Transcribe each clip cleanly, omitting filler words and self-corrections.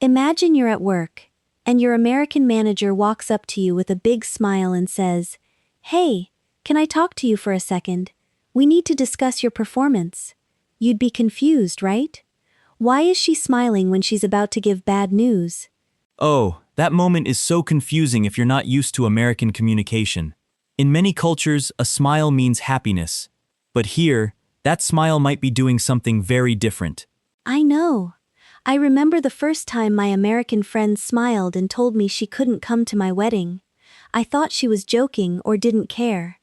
Imagine you're at work, and your American manager walks up to you with a big smile and says, "Hey, can I talk to you for a second? We need to discuss your performance." You'd be confused, right? Why is she smiling when she's about to give bad news? Oh, that moment is so confusing if you're not used to American communication. In many cultures, a smile means happiness. But here, that smile might be doing something very different. I know. I remember the first time my American friend smiled and told me she couldn't come to my wedding. I thought she was joking or didn't care.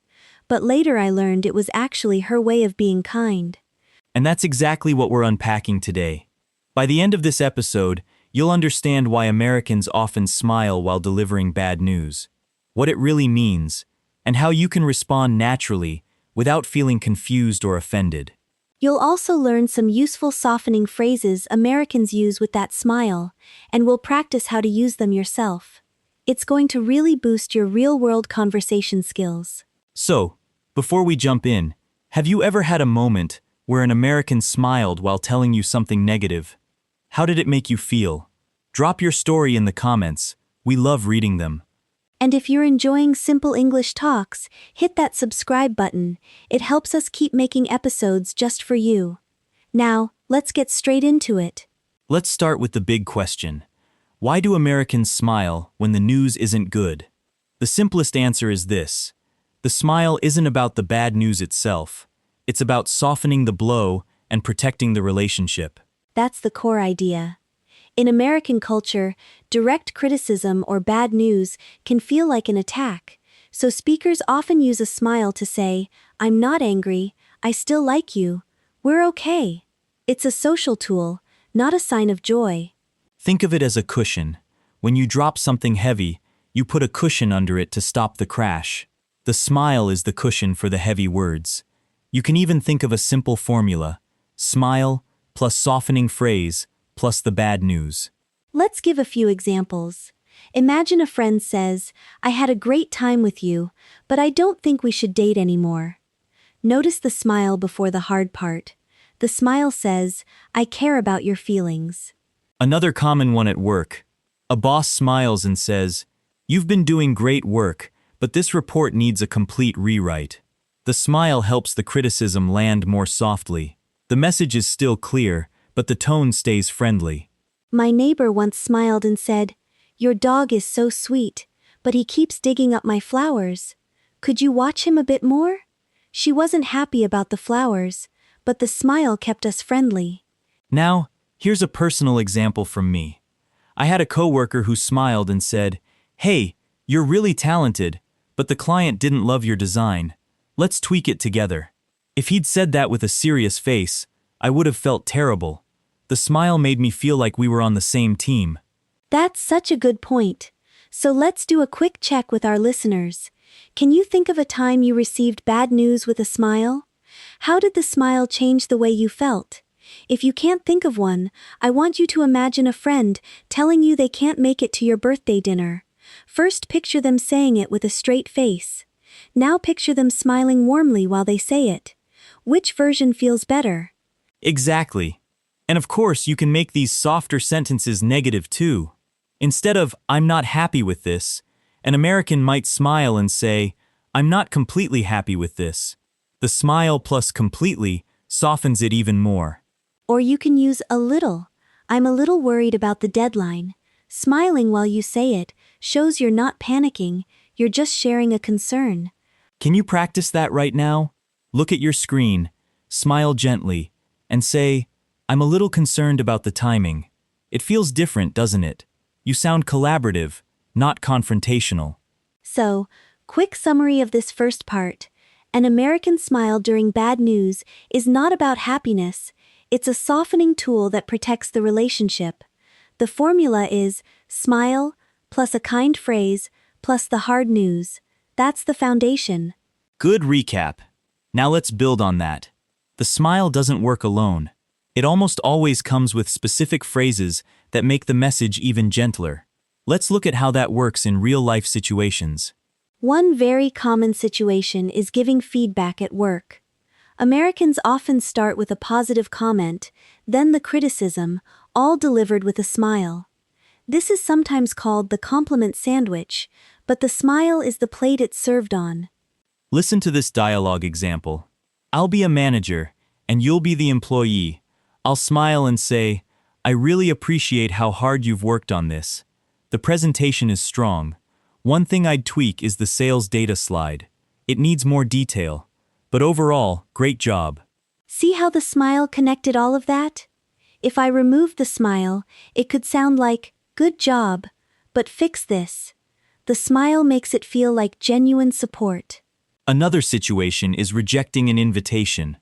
But later I learned it was actually her way of being kind. And that's exactly what we're unpacking today. By the end of this episode, you'll understand why Americans often smile while delivering bad news, what it really means, and how you can respond naturally without feeling confused or offended. You'll also learn some useful softening phrases Americans use with that smile, and we'll practice how to use them yourself. It's going to really boost your real-world conversation skills. So, before we jump in, have you ever had a moment where an American smiled while telling you something negative? How did it make you feel? Drop your story in the comments. We love reading them. And if you're enjoying Simple English Talks, hit that subscribe button. It helps us keep making episodes just for you. Now, let's get straight into it. Let's start with the big question. Why do Americans smile when the news isn't good? The simplest answer is this. The smile isn't about the bad news itself. It's about softening the blow and protecting the relationship. That's the core idea. In American culture, direct criticism or bad news can feel like an attack, so speakers often use a smile to say, "I'm not angry, I still like you, we're okay." It's a social tool, not a sign of joy. Think of it as a cushion. When you drop something heavy, you put a cushion under it to stop the crash. The smile is the cushion for the heavy words. You can even think of a simple formula: smile plus softening phrase plus the bad news. Let's give a few examples. Imagine a friend says, "I had a great time with you, but I don't think we should date anymore." Notice the smile before the hard part. The smile says, "I care about your feelings." Another common one at work. A boss smiles and says, "You've been doing great work, but this report needs a complete rewrite." The smile helps the criticism land more softly. The message is still clear, but the tone stays friendly. My neighbor once smiled and said, "Your dog is so sweet, but he keeps digging up my flowers. Could you watch him a bit more?" She wasn't happy about the flowers, but the smile kept us friendly. Now, here's a personal example from me. I had a coworker who smiled and said, "Hey, you're really talented, but the client didn't love your design. Let's tweak it together." If he'd said that with a serious face, I would have felt terrible. The smile made me feel like we were on the same team. That's such a good point. So let's do a quick check with our listeners. Can you think of a time you received bad news with a smile? How did the smile change the way you felt? If you can't think of one, I want you to imagine a friend telling you they can't make it to your birthday dinner. First, picture them saying it with a straight face. Now picture them smiling warmly while they say it. Which version feels better? Exactly. And of course, you can make these softer sentences negative too. Instead of, "I'm not happy with this," an American might smile and say, "I'm not completely happy with this." The smile plus completely softens it even more. Or you can use a little. "I'm a little worried about the deadline." Smiling while you say it shows you're not panicking, you're just sharing a concern. Can you practice that right now? Look at your screen, smile gently, and say, "I'm a little concerned about the timing." It feels different, doesn't it? You sound collaborative, not confrontational. So, quick summary of this first part. An American smile during bad news is not about happiness, it's a softening tool that protects the relationship. The formula is smile plus a kind phrase plus the hard news. That's the foundation. Good recap. Now let's build on that. The smile doesn't work alone. It almost always comes with specific phrases that make the message even gentler. Let's look at how that works in real-life situations. One very common situation is giving feedback at work. Americans often start with a positive comment, then the criticism, all delivered with a smile. This is sometimes called the compliment sandwich, but the smile is the plate it's served on. Listen to this dialogue example. I'll be a manager, and you'll be the employee. I'll smile and say, I really appreciate how hard you've worked on this. The presentation is strong. One thing I'd tweak is the sales data slide. It needs more detail. But overall, great job. See how the smile connected all of that? If I removed the smile, it could sound like, good job, but fix this. The smile makes it feel like genuine support. Another situation is rejecting an invitation.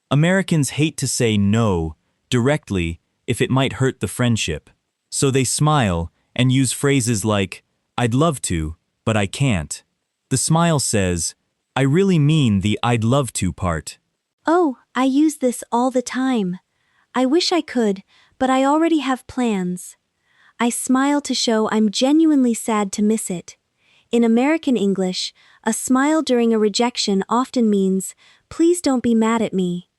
Americans hate to say no directly if it might hurt the friendship. So they smile and use phrases like, I'd love to, but I can't. The smile says, I really mean the I'd love to part. Oh, I use this all the time. I wish I could, but I already have plans. I smile to show I'm genuinely sad to miss it. In American English, a smile during a rejection often means, please don't be mad at me.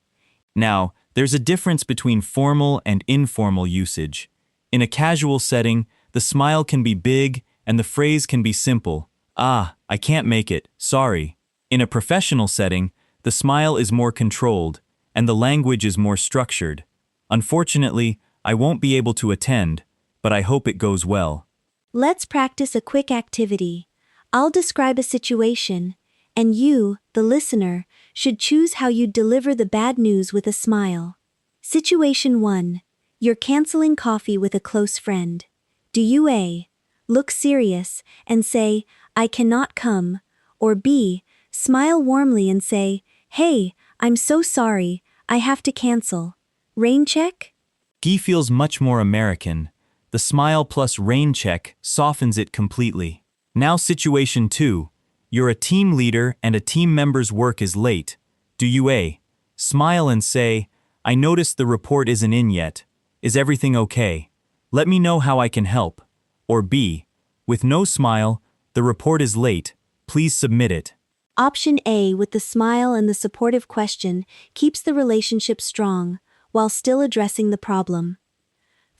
Now, there's a difference between formal and informal usage. In a casual setting, the smile can be big and the phrase can be simple. Ah, I can't make it, sorry. In a professional setting, the smile is more controlled and the language is more structured. Unfortunately, I won't be able to attend, but I hope it goes well. Let's practice a quick activity. I'll describe a situation, and you, the listener, should choose how you'd deliver the bad news with a smile. Situation 1. You're canceling coffee with a close friend. Do you A. Look serious and say, I cannot come, or B. Smile warmly and say, hey, I'm so sorry, I have to cancel. Rain check? Guy feels much more American. The smile plus rain check softens it completely. Now situation 2. You're a team leader and a team member's work is late. Do you A. Smile and say, I noticed the report isn't in yet. Is everything okay? Let me know how I can help. Or B. With no smile, the report is late. Please submit it. Option A, with the smile and the supportive question, keeps the relationship strong while still addressing the problem.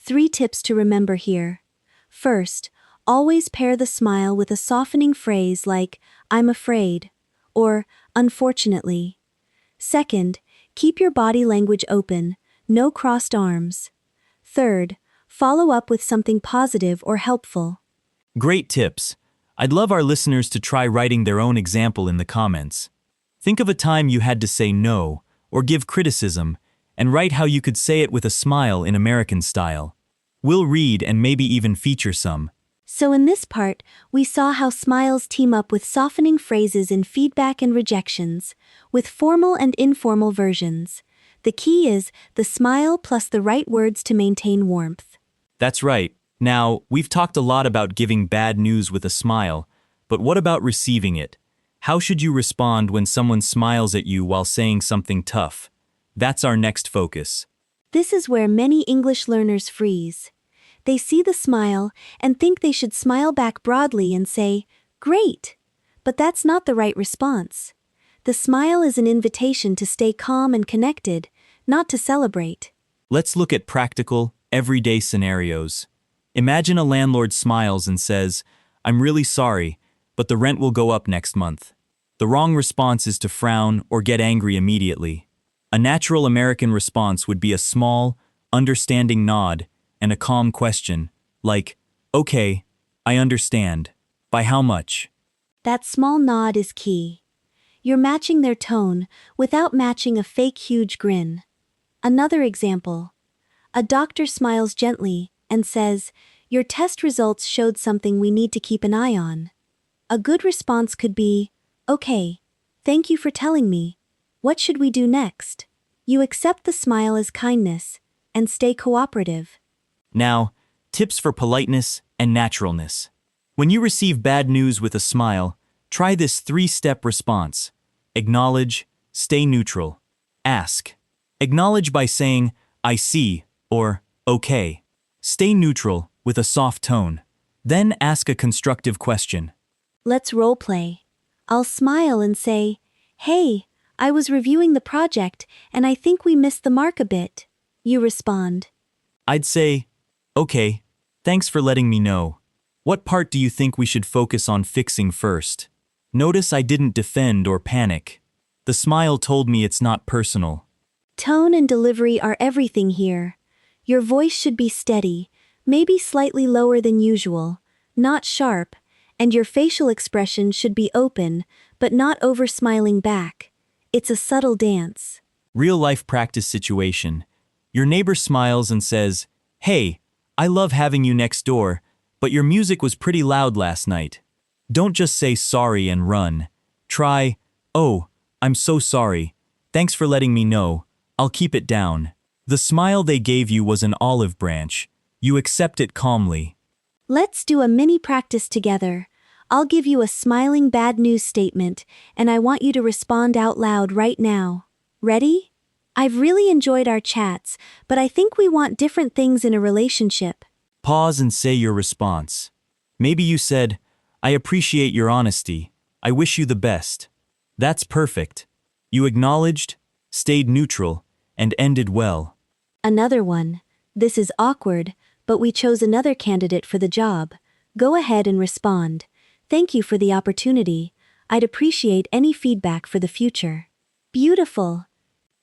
3 tips to remember here. First, always pair the smile with a softening phrase like, I'm afraid, or unfortunately. Second, keep your body language open, no crossed arms. Third, follow up with something positive or helpful. Great tips. I'd love our listeners to try writing their own example in the comments. Think of a time you had to say no or give criticism, and write how you could say it with a smile in American style. We'll read and maybe even feature some. So in this part, we saw how smiles team up with softening phrases in feedback and rejections, with formal and informal versions. The key is the smile plus the right words to maintain warmth. That's right. Now, we've talked a lot about giving bad news with a smile, but what about receiving it? How should you respond when someone smiles at you while saying something tough? That's our next focus. This is where many English learners freeze. They see the smile and think they should smile back broadly and say, great! But that's not the right response. The smile is an invitation to stay calm and connected, not to celebrate. Let's look at practical, everyday scenarios. Imagine a landlord smiles and says, I'm really sorry, but the rent will go up next month. The wrong response is to frown or get angry immediately. A natural American response would be a small, understanding nod and a calm question, like, okay, I understand. By how much? That small nod is key. You're matching their tone without matching a fake huge grin. Another example. A doctor smiles gently and says, your test results showed something we need to keep an eye on. A good response could be, okay, thank you for telling me. What should we do next? You accept the smile as kindness and stay cooperative. Now, tips for politeness and naturalness. When you receive bad news with a smile, try this 3-step response. Acknowledge, stay neutral. Ask. Acknowledge by saying, I see, or okay. Stay neutral with a soft tone. Then ask a constructive question. Let's role play. I'll smile and say, hey, I was reviewing the project and I think we missed the mark a bit. You respond. I'd say, okay, Thanks for letting me know. What part do you think we should focus on fixing first? Notice I didn't defend or panic. The smile told me it's not personal. Tone and delivery are everything here. Your voice should be steady, maybe slightly lower than usual, not sharp, and your facial expression should be open, but not over-smiling back. It's a subtle dance. Real-life practice situation. Your neighbor smiles and says, "Hey, I love having you next door, but your music was pretty loud last night." Don't just say sorry and run. Try, "Oh, I'm so sorry. Thanks for letting me know. I'll keep it down." The smile they gave you was an olive branch. You accept it calmly. Let's do a mini practice together. I'll give you a smiling bad news statement, and I want you to respond out loud right now. Ready? I've really enjoyed our chats, but I think we want different things in a relationship. Pause and say your response. Maybe you said, "I appreciate your honesty. I wish you the best." That's perfect. You acknowledged, stayed neutral, and ended well. Another one. This is awkward, but we chose another candidate for the job. Go ahead and respond. Thank you for the opportunity. I'd appreciate any feedback for the future. Beautiful.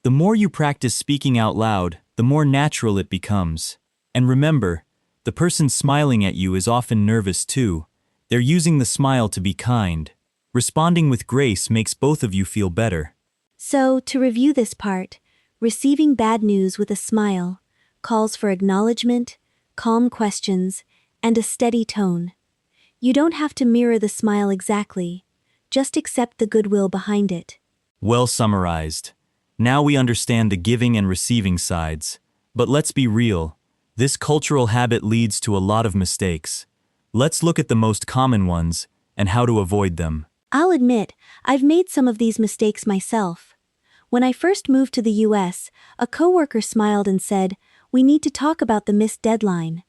The more you practice speaking out loud, the more natural it becomes. And remember, the person smiling at you is often nervous too. They're using the smile to be kind. Responding with grace makes both of you feel better. So, to review this part, receiving bad news with a smile calls for acknowledgement, calm questions, and a steady tone. You don't have to mirror the smile exactly, just accept the goodwill behind it. Well summarized. Now we understand the giving and receiving sides. But let's be real, this cultural habit leads to a lot of mistakes. Let's look at the most common ones and how to avoid them. I'll admit, I've made some of these mistakes myself. When I first moved to the US, a coworker smiled and said, "We need to talk about the missed deadline."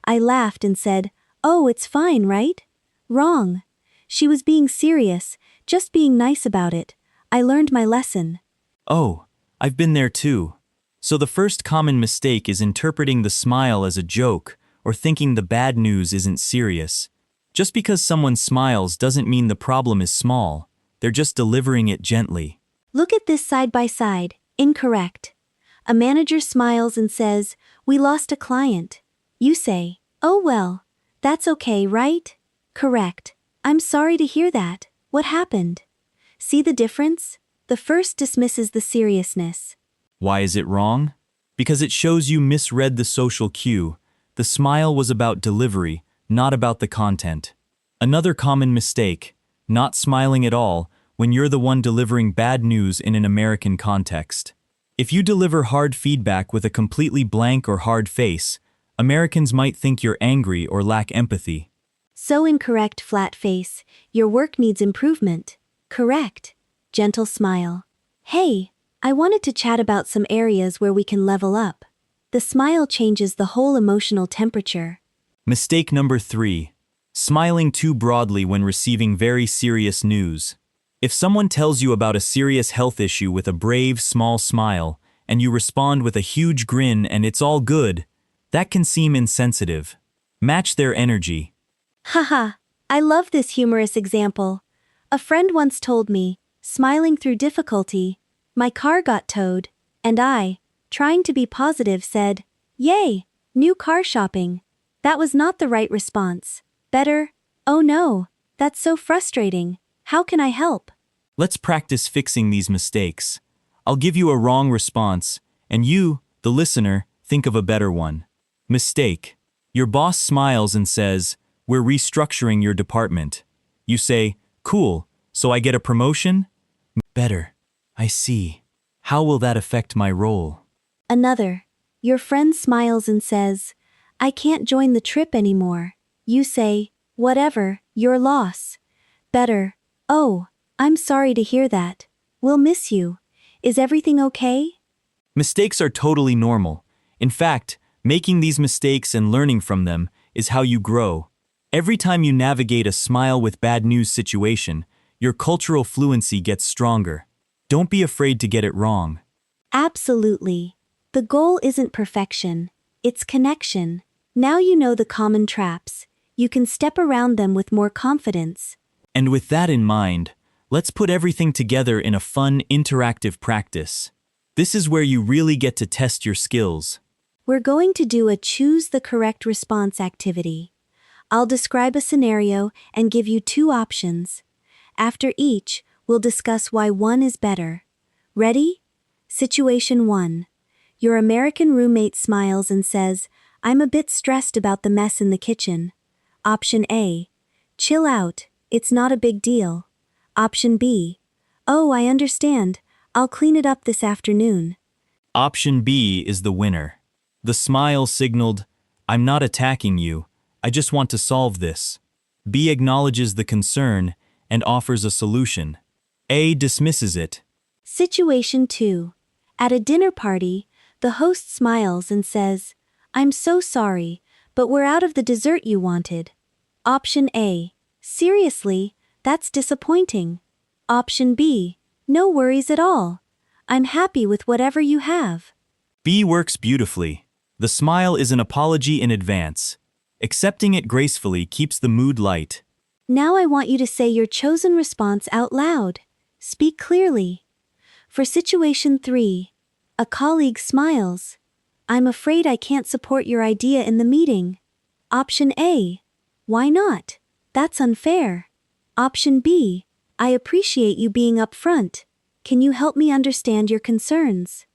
I laughed and said, "Oh, it's fine, right?" Wrong. She was being serious, just being nice about it. I learned my lesson. Oh, I've been there too. So the first common mistake is interpreting the smile as a joke or thinking the bad news isn't serious. Just because someone smiles doesn't mean the problem is small. They're just delivering it gently. Look at this side by side. Incorrect. A manager smiles and says, "We lost a client." You say, "Oh well, that's okay, right?" Correct. "I'm sorry to hear that. What happened?" See the difference? The first dismisses the seriousness. Why is it wrong? Because it shows you misread the social cue. The smile was about delivery, not about the content. Another common mistake, not smiling at all when you're the one delivering bad news in an American context. If you deliver hard feedback with a completely blank or hard face, Americans might think you're angry or lack empathy. So incorrect, flat face. Your work needs improvement. Correct. Gentle smile. "Hey, I wanted to chat about some areas where we can level up." The smile changes the whole emotional temperature. Mistake number 3. Smiling too broadly when receiving very serious news. If someone tells you about a serious health issue with a brave, small smile, and you respond with a huge grin and "it's all good," that can seem insensitive. Match their energy. Haha, I love this humorous example. A friend once told me, smiling through difficulty, "My car got towed," and I, trying to be positive, said, "Yay, new car shopping." That was not the right response. Better, "Oh no, that's so frustrating. How can I help?" Let's practice fixing these mistakes. I'll give you a wrong response, and you, the listener, think of a better one. Mistake. Your boss smiles and says, "We're restructuring your department." You say, "Cool, so I get a promotion?" Better. I see. How will that affect my role? Another. Your friend smiles and says, "I can't join the trip anymore." You say, "Whatever, your loss." Better, "Oh, I'm sorry to hear that. We'll miss you. Is everything okay?" Mistakes are totally normal. In fact, making these mistakes and learning from them is how you grow. Every time you navigate a smile with bad news situation, your cultural fluency gets stronger. Don't be afraid to get it wrong. Absolutely. The goal isn't perfection, it's connection. Now you know the common traps. You can step around them with more confidence. And with that in mind, let's put everything together in a fun, interactive practice. This is where you really get to test your skills. We're going to do a choose the correct response activity. I'll describe a scenario and give you 2 options. After each, we'll discuss why one is better. Ready? Situation 1. Your American roommate smiles and says, "I'm a bit stressed about the mess in the kitchen." Option A. Chill out, it's not a big deal. Option B. Oh, I understand, I'll clean it up this afternoon. Option B is the winner. The smile signaled, "I'm not attacking you, I just want to solve this." B acknowledges the concern and offers a solution. A dismisses it. Situation 2. At a dinner party, the host smiles and says, "I'm so sorry, but we're out of the dessert you wanted." Option A. Seriously, that's disappointing. Option B. No worries at all. I'm happy with whatever you have. B works beautifully. The smile is an apology in advance. Accepting it gracefully keeps the mood light. Now I want you to say your chosen response out loud. Speak clearly. For situation 3, a colleague smiles. "I'm afraid I can't support your idea in the meeting." Option A. Why not? That's unfair. Option B. I appreciate you being upfront. Can you help me understand your concerns?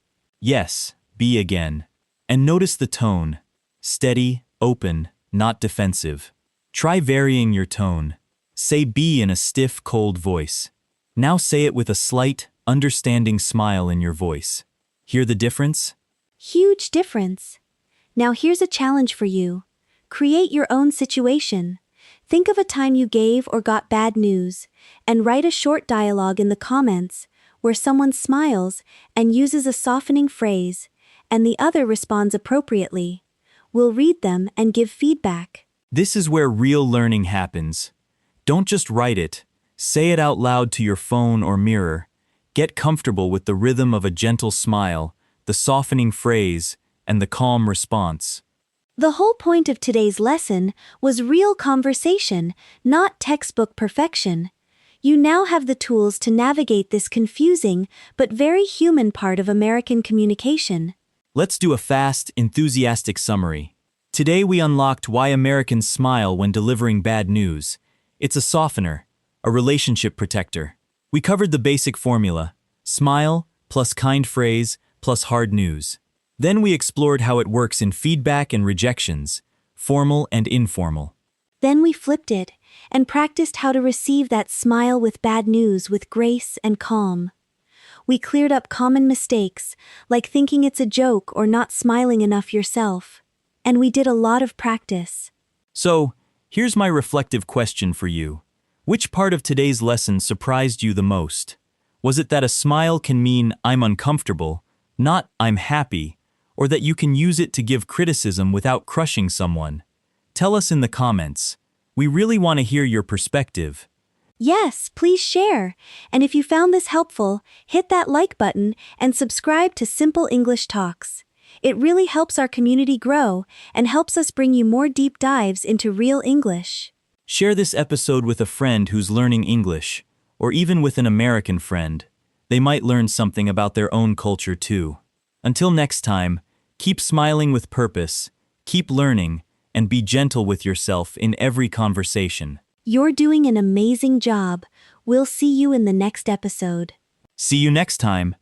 Yes, B again. And notice the tone. Steady, open, not defensive. Try varying your tone. Say B in a stiff, cold voice. Now say it with a slight, understanding smile in your voice. Hear the difference? Huge difference. Now here's a challenge for you. Create your own situation. Think of a time you gave or got bad news, and write a short dialogue in the comments where someone smiles and uses a softening phrase, and the other responds appropriately. We'll read them and give feedback. This is where real learning happens. Don't just write it. Say it out loud to your phone or mirror. Get comfortable with the rhythm of a gentle smile, the softening phrase, and the calm response. The whole point of today's lesson was real conversation, not textbook perfection. You now have the tools to navigate this confusing but very human part of American communication. Let's do a fast, enthusiastic summary. Today we unlocked why Americans smile when delivering bad news. It's a softener, a relationship protector. We covered the basic formula: smile plus kind phrase plus hard news. Then we explored how it works in feedback and rejections, formal and informal. Then we flipped it and practiced how to receive that smile with bad news with grace and calm. We cleared up common mistakes, like thinking it's a joke or not smiling enough yourself. And we did a lot of practice. So, here's my reflective question for you. Which part of today's lesson surprised you the most? Was it that a smile can mean "I'm uncomfortable," not "I'm happy," or that you can use it to give criticism without crushing someone? Tell us in the comments. We really want to hear your perspective. Yes, please share. And if you found this helpful, hit that like button and subscribe to Simple English Talks. It really helps our community grow and helps us bring you more deep dives into real English. Share this episode with a friend who's learning English, or even with an American friend. They might learn something about their own culture too. Until next time, keep smiling with purpose, keep learning, and be gentle with yourself in every conversation. You're doing an amazing job. We'll see you in the next episode. See you next time.